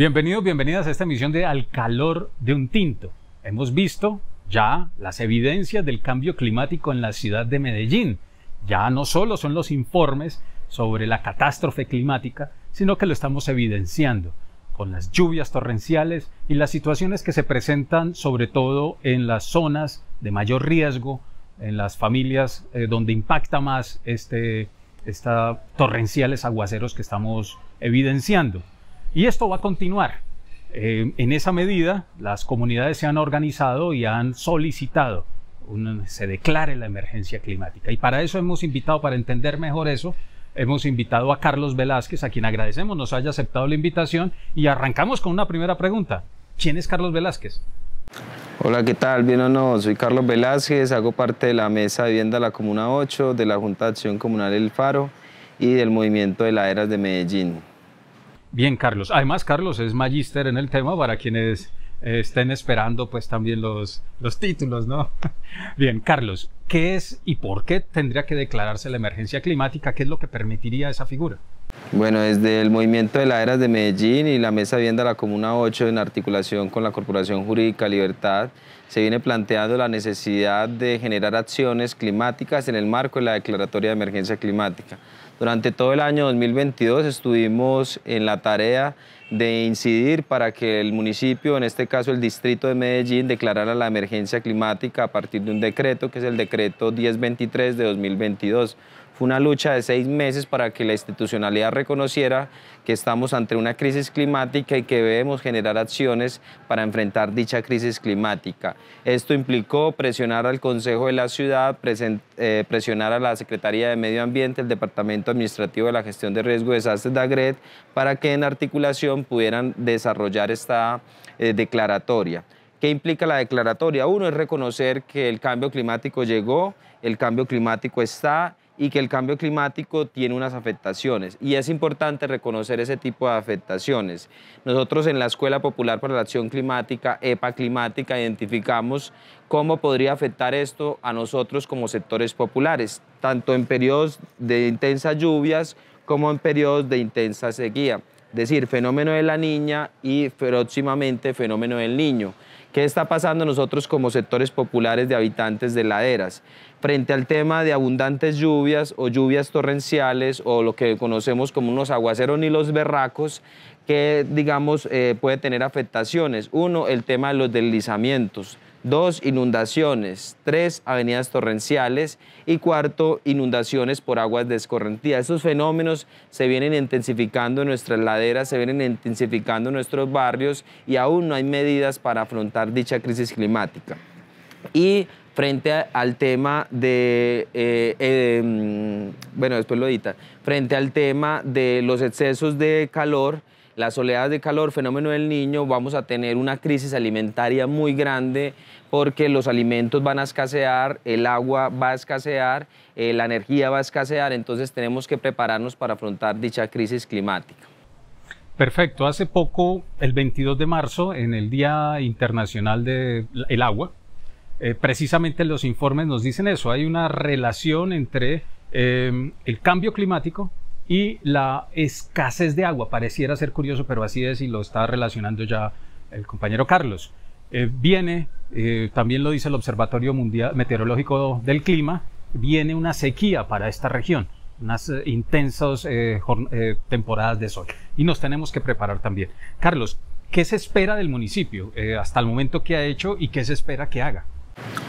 Bienvenidos, bienvenidas a esta emisión de Al calor de un tinto. Hemos visto ya las evidencias del cambio climático en la ciudad de Medellín. Ya no solo son los informes sobre la catástrofe climática, sino que lo estamos evidenciando con las lluvias torrenciales y las situaciones que se presentan sobre todo en las zonas de mayor riesgo, en las familias donde impacta más torrenciales aguaceros que estamos evidenciando. Y esto va a continuar. En esa medida, las comunidades se han organizado y han solicitado se declare la emergencia climática. Y para eso hemos invitado, para entender mejor eso, hemos invitado a Carlos Velázquez, a quien agradecemos nos haya aceptado la invitación, y arrancamos con una primera pregunta. ¿Quién es Carlos Velázquez? Hola, ¿qué tal? Bien o no, soy Carlos Velázquez, hago parte de la Mesa de Vivienda de la Comuna 8, de la Junta de Acción Comunal El Faro y del Movimiento de Laderas de Medellín. Bien, Carlos. Además, Carlos es magíster en el tema para quienes estén esperando pues también los títulos, ¿no? Bien, Carlos, ¿qué es y por qué tendría que declararse la emergencia climática? ¿Qué es lo que permitiría esa figura? Bueno, desde el Movimiento de Laderas de Medellín y la Mesa de Vivienda de la Comuna 8, en articulación con la Corporación Jurídica Libertad, se viene planteando la necesidad de generar acciones climáticas en el marco de la declaratoria de emergencia climática. Durante todo el año 2022 estuvimos en la tarea de incidir para que el municipio, en este caso el distrito de Medellín, declarara la emergencia climática a partir de un decreto, que es el decreto 1023 de 2022. Fue una lucha de 6 meses para que la institucionalidad reconociera que estamos ante una crisis climática y que debemos generar acciones para enfrentar dicha crisis climática. Esto implicó presionar al Consejo de la Ciudad, presionar a la Secretaría de Medio Ambiente, el Departamento Administrativo de la Gestión de Riesgo de Desastres de AGRED, para que en articulación pudieran desarrollar esta declaratoria. ¿Qué implica la declaratoria? Uno es reconocer que el cambio climático llegó, el cambio climático está, y que el cambio climático tiene unas afectaciones, y es importante reconocer ese tipo de afectaciones. Nosotros en la Escuela Popular para la Acción Climática, EPA Climática, identificamos cómo podría afectar esto a nosotros como sectores populares, tanto en periodos de intensas lluvias como en periodos de intensa sequía, es decir, fenómeno de la Niña y próximamente fenómeno del Niño. ¿Qué está pasando nosotros como sectores populares de habitantes de laderas? Frente al tema de abundantes lluvias o lluvias torrenciales o lo que conocemos como unos aguaceros ni los berracos, que digamos puede tener afectaciones. Uno, el tema de los deslizamientos. 2, inundaciones. 3, avenidas torrenciales. Y 4, inundaciones por aguas de escorrentía. Estos fenómenos se vienen intensificando en nuestras laderas, se vienen intensificando en nuestros barrios y aún no hay medidas para afrontar dicha crisis climática. Y frente al tema de, frente al tema de los excesos de calor, las oleadas de calor, fenómeno del Niño, vamos a tener una crisis alimentaria muy grande porque los alimentos van a escasear, el agua va a escasear, la energía va a escasear, entonces tenemos que prepararnos para afrontar dicha crisis climática. Perfecto. Hace poco, el 22 de marzo, en el Día Internacional del Agua, precisamente los informes nos dicen eso, hay una relación entre el cambio climático y la escasez de agua. Pareciera ser curioso, pero así es, y lo está relacionando ya el compañero Carlos. También lo dice el Observatorio Mundial Meteorológico del Clima, viene una sequía para esta región, unas intensas temporadas de sol, y nos tenemos que preparar también. Carlos, ¿qué se espera del municipio hasta el momento que ha hecho y qué se espera que haga?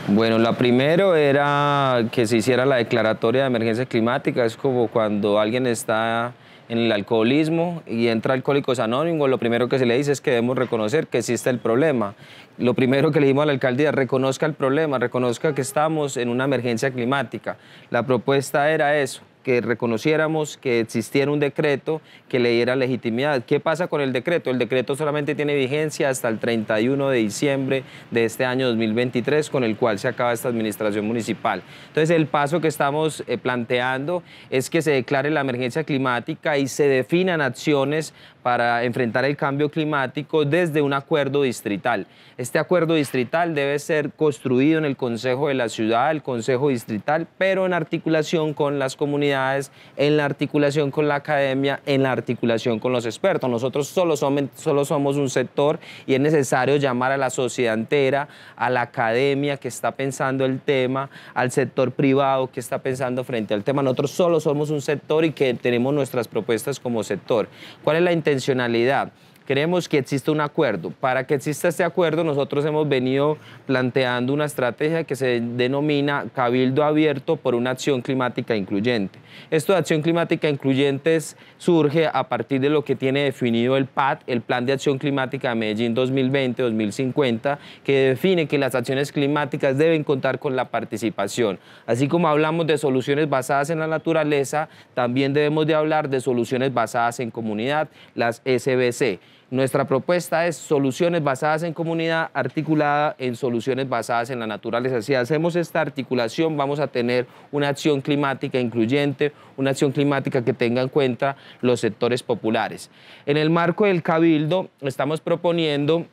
Bueno, lo primero era que se hiciera la declaratoria de emergencia climática. Es como cuando alguien está en el alcoholismo y entra a Alcohólicos Anónimos, lo primero que se le dice es que debemos reconocer que existe el problema. Lo primero que le dijimos a la alcaldía, reconozca el problema, reconozca que estamos en una emergencia climática. La propuesta era eso, que reconociéramos que existiera un decreto que le diera legitimidad. ¿Qué pasa con el decreto? El decreto solamente tiene vigencia hasta el 31 de diciembre de este año 2023, con el cual se acaba esta administración municipal. Entonces, el paso que estamos planteando es que se declare la emergencia climática y se definan acciones para enfrentar el cambio climático desde un acuerdo distrital. Este acuerdo distrital debe ser construido en el Consejo de la Ciudad, el Consejo Distrital, pero en articulación con las comunidades, en la articulación con la academia, en la articulación con los expertos. Nosotros solo somos un sector y es necesario llamar a la sociedad entera, a la academia que está pensando el tema, al sector privado que está pensando frente al tema. Nosotros solo somos un sector y que tenemos nuestras propuestas como sector. ¿Cuál es la intencionalidad? Queremos que exista un acuerdo. Para que exista este acuerdo, nosotros hemos venido planteando una estrategia que se denomina Cabildo Abierto por una Acción Climática Incluyente. Esto de Acción Climática Incluyente surge a partir de lo que tiene definido el PAT, el Plan de Acción Climática de Medellín 2020-2050, que define que las acciones climáticas deben contar con la participación. Así como hablamos de soluciones basadas en la naturaleza, también debemos de hablar de soluciones basadas en comunidad, las SBC. Nuestra propuesta es soluciones basadas en comunidad articulada en soluciones basadas en la naturaleza. Si hacemos esta articulación, vamos a tener una acción climática incluyente, una acción climática que tenga en cuenta los sectores populares. En el marco del Cabildo estamos proponiendo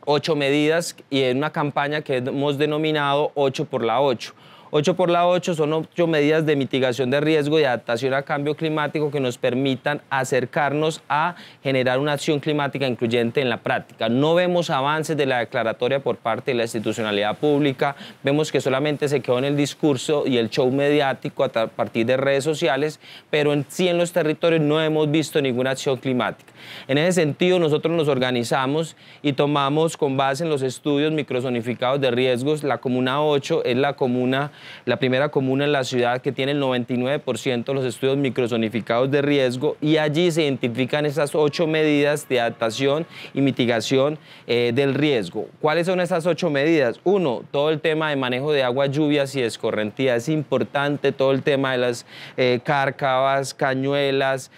8 medidas y en una campaña que hemos denominado 8 por la 8. 8 por la 8 son 8 medidas de mitigación de riesgo y adaptación al cambio climático que nos permitan acercarnos a generar una acción climática incluyente en la práctica. No vemos avances de la declaratoria por parte de la institucionalidad pública, vemos que solamente se quedó en el discurso y el show mediático a partir de redes sociales, pero en los territorios no hemos visto ninguna acción climática. En ese sentido, nosotros nos organizamos y tomamos con base en los estudios microzonificados de riesgos, la Comuna 8 es la primera comuna en la ciudad que tiene el 99% de los estudios microzonificados de riesgo y allí se identifican esas 8 medidas de adaptación y mitigación del riesgo. ¿Cuáles son esas 8 medidas? 1, todo el tema de manejo de aguas, lluvias y escorrentía. Es importante todo el tema de las cárcavas, cañuelas,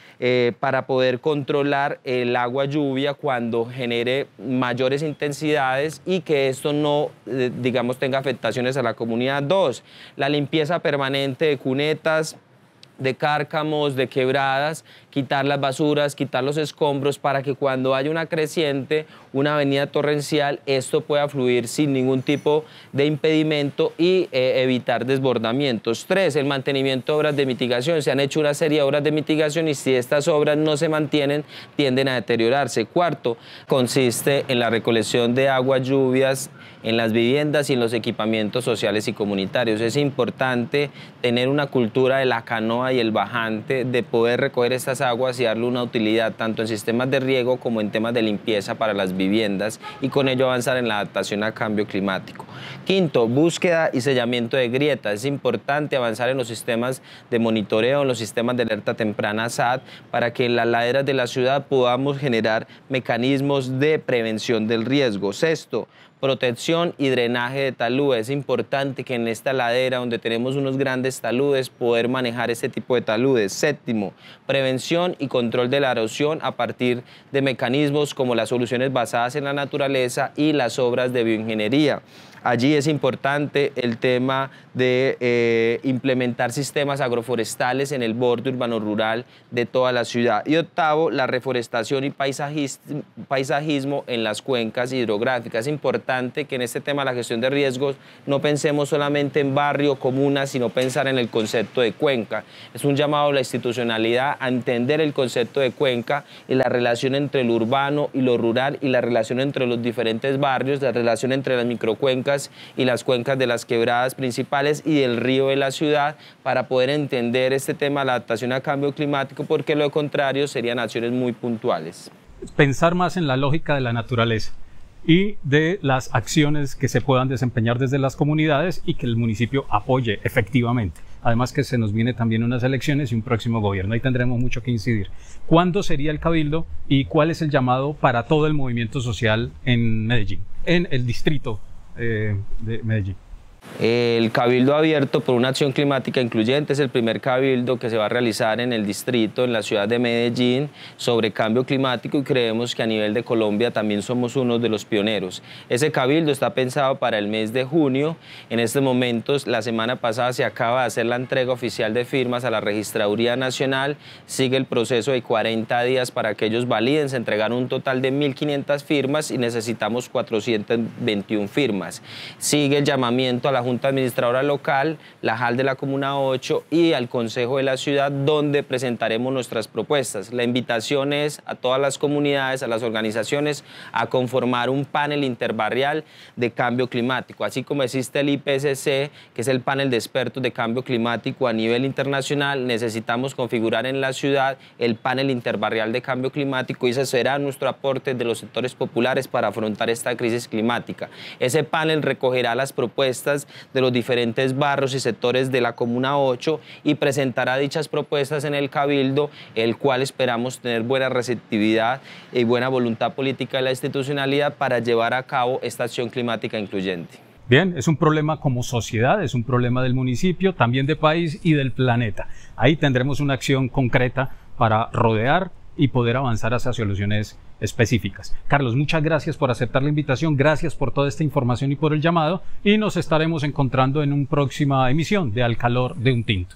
para poder controlar el agua lluvia cuando genere mayores intensidades y que esto no, digamos, tenga afectaciones a la comunidad. 2, la limpieza permanente de cunetas, de cárcamos, de quebradas, quitar las basuras, quitar los escombros para que cuando haya una creciente, una avenida torrencial, esto pueda fluir sin ningún tipo de impedimento y evitar desbordamientos. 3, el mantenimiento de obras de mitigación. Se han hecho una serie de obras de mitigación y si estas obras no se mantienen, tienden a deteriorarse. 4, consiste en la recolección de aguas, lluvias, en las viviendas y en los equipamientos sociales y comunitarios. Es importante tener una cultura de la canoa y el bajante, de poder recoger estas aguas y darle una utilidad tanto en sistemas de riego como en temas de limpieza para las viviendas y con ello avanzar en la adaptación al cambio climático. 5, búsqueda y sellamiento de grietas. Es importante avanzar en los sistemas de monitoreo, en los sistemas de alerta temprana SAT, para que en las laderas de la ciudad podamos generar mecanismos de prevención del riesgo. 6, protección y drenaje de taludes. Es importante que en esta ladera donde tenemos unos grandes taludes poder manejar este tipo de taludes. 7, prevención y control de la erosión a partir de mecanismos como las soluciones basadas en la naturaleza y las obras de bioingeniería. Allí es importante el tema de implementar sistemas agroforestales en el borde urbano-rural de toda la ciudad. Y 8, la reforestación y paisajismo en las cuencas hidrográficas. Es importante que en este tema de la gestión de riesgos no pensemos solamente en barrio, comuna, sino pensar en el concepto de cuenca. Es un llamado a la institucionalidad a entender el concepto de cuenca y la relación entre lo urbano y lo rural y la relación entre los diferentes barrios, la relación entre las microcuencas y las cuencas de las quebradas principales y del río de la ciudad para poder entender este tema de la adaptación al cambio climático, porque lo contrario serían acciones muy puntuales. Pensar más en la lógica de la naturaleza y de las acciones que se puedan desempeñar desde las comunidades y que el municipio apoye efectivamente. Además que se nos viene también unas elecciones y un próximo gobierno, ahí tendremos mucho que incidir. ¿Cuándo sería el Cabildo y cuál es el llamado para todo el movimiento social en Medellín, en el distrito de Medellín? El Cabildo Abierto por una Acción Climática Incluyente es el primer cabildo que se va a realizar en el distrito, en la ciudad de Medellín, sobre cambio climático, y creemos que a nivel de Colombia también somos uno de los pioneros. Ese cabildo está pensado para el mes de junio. En estos momentos, la semana pasada se acaba de hacer la entrega oficial de firmas a la Registraduría Nacional. Sigue el proceso de 40 días para que ellos validen. Se entregaron un total de 1.500 firmas y necesitamos 421 firmas. Sigue el llamamiento a la Junta Administradora Local, la JAL de la Comuna 8 y al Consejo de la Ciudad, donde presentaremos nuestras propuestas. La invitación es a todas las comunidades, a las organizaciones, a conformar un panel interbarrial de cambio climático, así como existe el IPCC, que es el panel de expertos de cambio climático a nivel internacional. Necesitamos configurar en la ciudad el panel interbarrial de cambio climático, y ese será nuestro aporte de los sectores populares para afrontar esta crisis climática. Ese panel recogerá las propuestas de los diferentes barrios y sectores de la Comuna 8 y presentará dichas propuestas en el Cabildo, el cual esperamos tener buena receptividad y buena voluntad política de la institucionalidad para llevar a cabo esta acción climática incluyente. Bien, es un problema como sociedad, es un problema del municipio, también del país y del planeta. Ahí tendremos una acción concreta para rodear y poder avanzar hacia soluciones específicas. Carlos, muchas gracias por aceptar la invitación, gracias por toda esta información y por el llamado, y nos estaremos encontrando en una próxima emisión de Al Calor de un Tinto.